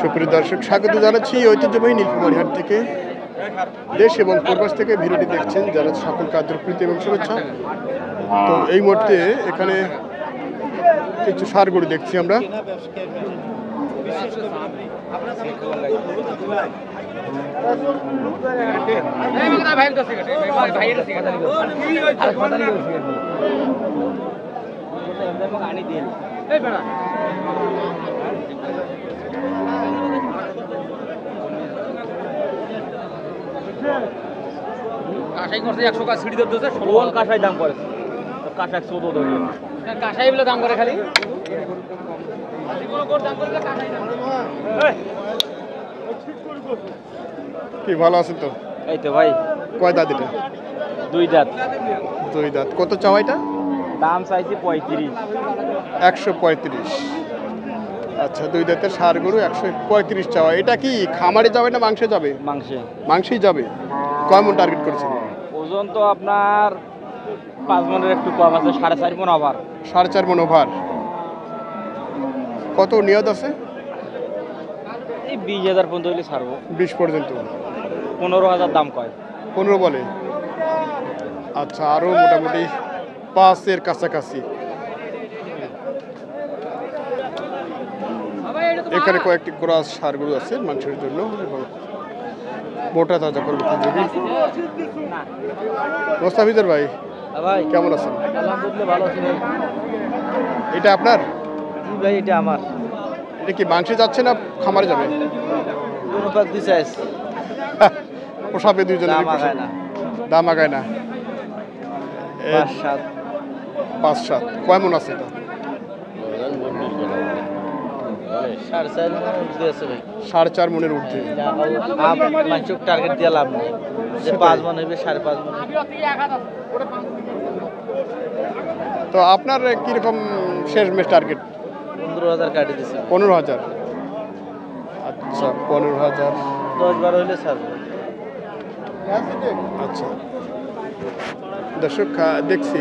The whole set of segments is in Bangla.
সুপ্রিয় দর্শক, স্বাগত জানাচ্ছি ঐতিহ্যবাহী নীলফামারী হাট থেকে। দেশ এবং প্রবাস থেকে ভিডিওটি দেখছেন যারা সকলকে আদর প্রীতি এবং শুভেচ্ছা। তো এই মুহূর্তে এখানে কিছু ষাঁড় গরু দেখছি আমরা। কাঁসাই করছে 100 টাকা সিঁড়ি ধরতেছে 16 কাঁসাই দাম করে কাঁসা 114 ধরে কাঁসাই বলে দাম করে খালি কি ভালো আছেন তো? এই তো ভাই। কয় দাঁত এটা? দুই দাঁত। দুই দাঁত। কত চাওয়া এটা? দাম চাইছি 35। 135। আচ্ছা, দুই দাঁতের ষাঁড় গরু 135 চাওয়া। এটা কি খামারে যাবে না মাংসে যাবে? মাংসে। মাংসেই যাবে। কয় মন টার্গেট করেছেন? ওজন তো আপনার 5 মনের একটু কম আছে, 4.5 মন ওভার। 4.5 মন ওভার। কত নিয়ত আছে? এই 20,000 পর্যন্ত হইলে ছাড়বো। 20 পর্যন্ত। 15,000 দাম কয়। 15 বলে। আচ্ছা, আরও মোটামুটি 5-এর কাছাকাছি। এখানে কয়েকটি ক্রস ষাঁড় গরু আছে মাংসের জন্য এবং মোটা তাজা করবে উপযোগী। মোস্তাফিজুর ভাই, ভাই কেমন আছেন? আলহামদুলিল্লাহ ভালো আছি ভাই। এটা আপনার? জি ভাই, এটা আমার। এটা কি মাংসে যাচ্ছে না খামারে যাবে? কোনো পাক দিছে আছে। পোষাবে দুইজনের? দাম আগায় না। দাম আগায় না। 5-7। 5-7। কয় মন আছে এটা? 4.5 মন উঠতে আছে ভাই। 4.5 মনের ঊর্ধ্বে। মাংসক টার্গেট দিয়ে লাভ নেই, যে 5 মন হইবে 5.5 মন। তো আপনার কিরকম শেষ মেশ টার্গেট? 15,000 কাটি দিছে। 15,000। আচ্ছা, 15,000। 10-12 হইলে ছাড়বো। আচ্ছা দর্শক, দেখছি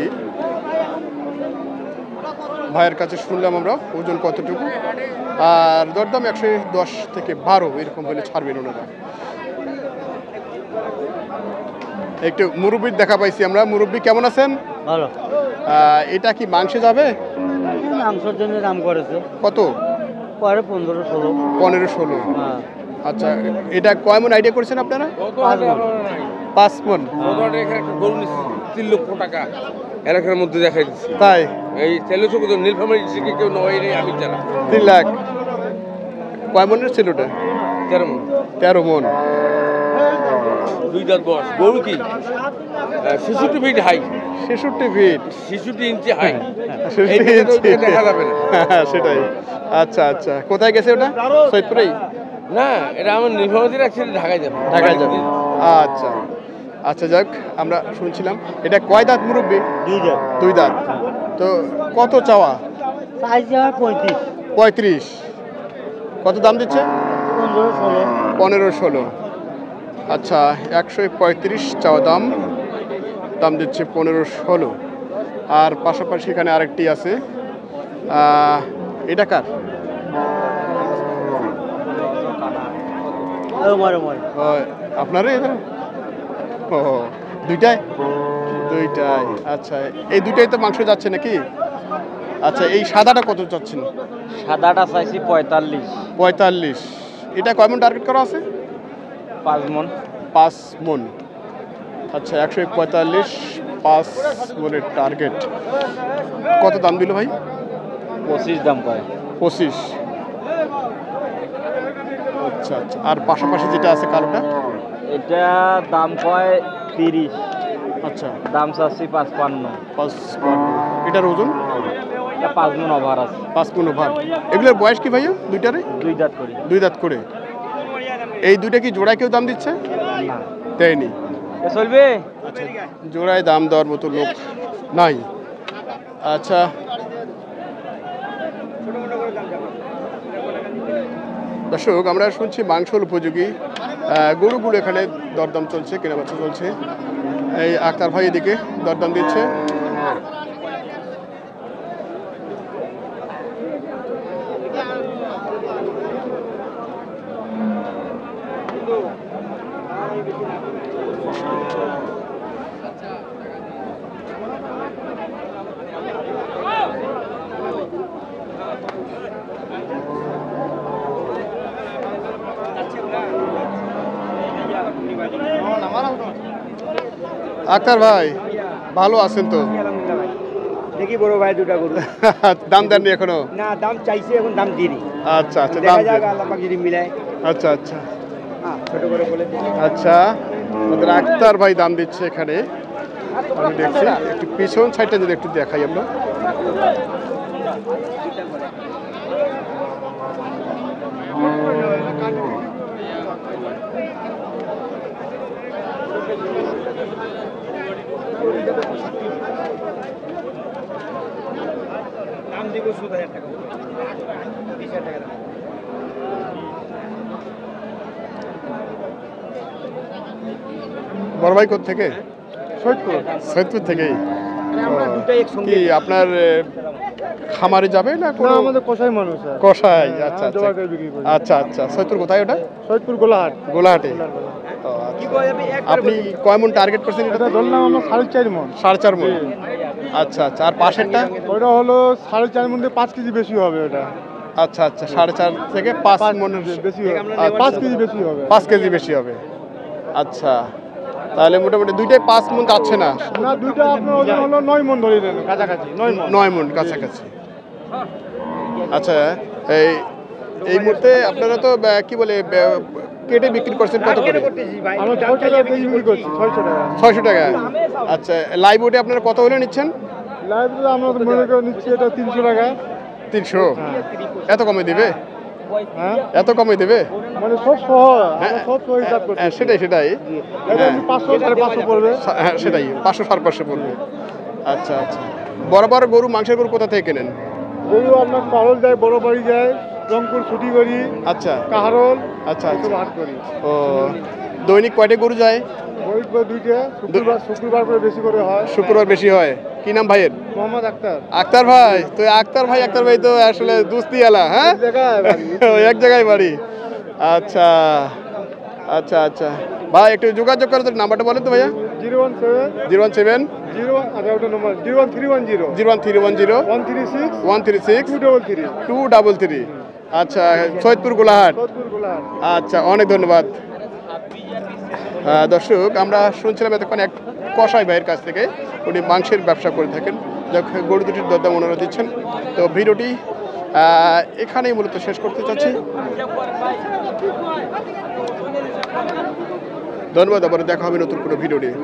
ভাইয়ের কাছে শুনলাম আমরা ওজন কতটুকু, আর দরদাম 110 থেকে 12 এরকম হলে ছাড়বেন ওনারা। একটু মুরব্বির দেখা পাইছি আমরা। মুরব্বি কেমন আছেন? ভালো। এটা কি মাংসে যাবে? মাংসের জন্য দাম করেছে। কত? পরে 15-16। 15-16। হ্যাঁ। আচ্ছা, এটা কয় মন আইডিয়া করছেন আপনারা? 5 মন। 3 লক্ষ টাকা এলাকার মধ্যে দেখাই দিচ্ছি। তাই? এই তেলুচক নীলফামারী থেকে কেউ নয় নেই, আমি জানা। 3 লাখ। কয় মনের ছিল ওটা? 13 মন। 13 মন। দুই দাঁত বয়স। গরু কি 66 ফিট হাই। 66 ফিট। 66 ইঞ্চি হাই। 66 ইঞ্চি। দেখা যাবে না। সেটাই। আচ্ছা আচ্ছা, কোথায় গেছে ওটা? সৈয়দপুরেই? না, এটা আমার নীলফামারী রাখছে, ঢাকায় যাবে। ঢাকায় যাবে। আচ্ছা আচ্ছা, যাক, আমরা শুনছিলাম। এটা কয় দাঁত মুরব্বি? 2 দাঁত। 2 দাঁত। তো কত চাওয়া? সাইজ আমার 35। 35। কত দাম দিচ্ছে? 15-16। 15-16। আচ্ছা, 135 চাওয়া দাম। দাম দিচ্ছে 15-16। আর পাশাপাশি এখানে আরেকটি আছে। এটা কার? আপনারই? ও, দুইটাই? দুইটাই। আচ্ছা, এই দুইটাই তো মাংস যাচ্ছে নাকি? আচ্ছা, এই সাদাটা কত চাচ্ছেন? সাদাটা চাইছি 45। 45। এটা কয় মন টার্গেট করা আছে? 5 মন। 5 মন। আচ্ছা, 145, 5 মনের টার্গেট। কত দাম দিল ভাই? 25 দাম পায়। 25। আচ্ছা আচ্ছা, আর পাশাপাশি যেটা আছে কালোটা? এটা দাম কয় 30। আচ্ছা, দাম চাচ্ছি 55। 55। এটার ওজন? এটা 5 মন ওভার আছে। 5 মন ওভার। এগুলোর বয়স কি ভাইয়া দুইটারে? 2 দাঁত করে। 2 দাঁত করে। এই দুইটা কি জোড়ায় কেউ দাম দিচ্ছে? না। দেয়নি। চলবে? আচ্ছা, জোড়ায় দাম দেওয়ার মতো লোক নাই। আচ্ছা, দর্শক, আমরা শুনছি মাংসল উপযোগী গরুগুলো এখানে দরদাম চলছে, কেনাবেচা চলছে। এই আক্তার ভাই এদিকে দরদাম দিচ্ছে। আক্তার ভাই ভালো আছেন তো? দেখি বড় ভাই দুটা গরু দাম দেননি এখনো? না দাম চাইছে এখন দাম দিইনি আচ্ছা আচ্ছা, দাম দেখা যাক দেন। আল্লাহ পাক যদি মিলায় আচ্ছা আচ্ছা ছোট করে বলে দিই আচ্ছা, আমাদের আক্তার ভাই দাম দিচ্ছে এখানে। আমি দেখছি একটু পিছন সাইডটা যদি একটু দেখাই আমরা। দাম দিব 70,000 টাকা 20,000 টাকা দাম। বড় ভাই কোথা থেকে? সৈয়দপুর সৈয়দপুর থেকেই। আমরা দুটাই একসঙ্গে কি আপনার খামারে যাবে না না কোনো? আমাদের কষাই মানুষ স্যার কষাই, আচ্ছা আচ্ছা জবাই করে বিক্রি করি আচ্ছা আচ্ছা। সৈয়দপুর কোথায় ওটা? সৈয়দপুর গোলাহাট গোলাহাটে। ও, কি আচ্ছা। কয় আমি আপনি কয় মন টার্গেট করছেন? এটা ধরলাম আমরা 4.5 মণ 4.5 মন। আচ্ছা আচ্ছা, আর পাশেরটা? ওটা হলো 4.5 মধ্যে 5 কেজি বেশি হবে ওটা আচ্ছা আচ্ছা, 4.5 থেকে 5 মনের বেশি হবে আচ্ছা। 5 কেজি বেশি হবে 5 কেজি বেশি হবে। আচ্ছা, তাহলে মোটামুটি দুইটাই 5 মন যাচ্ছে না? না দুইটা আপনার ওজন হলো 9 মণ ধরে নেন কাছাকাছি 9 মণ 9 মন কাছাকাছি। আচ্ছা, এই এই মুহূর্তে আপনারা তো কি বলে কেটে বিক্রি করছেন কত করে? আমরা 600 টাকা কেজি বিক্রি করছি 600 টাকা 600 টাকা। আচ্ছা, লাইভ ওটে আপনারা কত হলে নিচ্ছেন? লাইভে আমরা মনে করে নিচ্ছি এটা 300 টাকা 300? এত কমে দিবে? হ্যাঁ এত কমে দেবে? মানে সব সহ আমরা সব সহ হিসাব করছি হ্যাঁ, সেটাই সেটাই। এটা 500 550 পড়বে হ্যাঁ সেটাই, 500 550 পড়বে। আচ্ছা আচ্ছা, বরাবর গরু মাংসের গরু কোথা থেকে কেনেন? গরু আপনার পারল যায় বড় বাড়ি যায় রংপুর ছুটি করি আচ্ছা কাহারল আচ্ছা এসব আচ্ছা। হাট করি ও, দৈনিক কয়টা গরু যায়? ওই দুইটা শুক্রবার করে বেশি করে হয় শুক্রবার বেশি হয়। কি নাম ভাইয়ের? মোহাম্মদ আক্তার আক্তার ভাই। তো আক্তার ভাই তো আসলে দুস্তি আলা, হ্যাঁ? এক জায়গায় বাড়ি। এক জায়গায় বাড়ি। আচ্ছা আচ্ছা আচ্ছা ভাই, একটু যোগাযোগ করার নাম্বারটা বলেন তো ভাইয়া। 017 017 আচ্ছা ওটা নম্বর 01310 01310 136 136 233 233। আচ্ছা, সৈয়দপুর গোলাহাট। সৈয়দপুর গোলাহাট। আচ্ছা, অনেক ধন্যবাদ। দর্শক, আমরা শুনছিলাম এতক্ষণ এক কসাই ভাইয়ের কাছ থেকে, উনি মাংসের ব্যবসা করে থাকেন। যখন গরু দুটির দরদাম ওনারা দিচ্ছেন। তো ভিডিওটি এখানেই মূলত শেষ করতে চাচ্ছি। ধন্যবাদ, আবার দেখা হবে নতুন কোনো ভিডিও নিয়ে।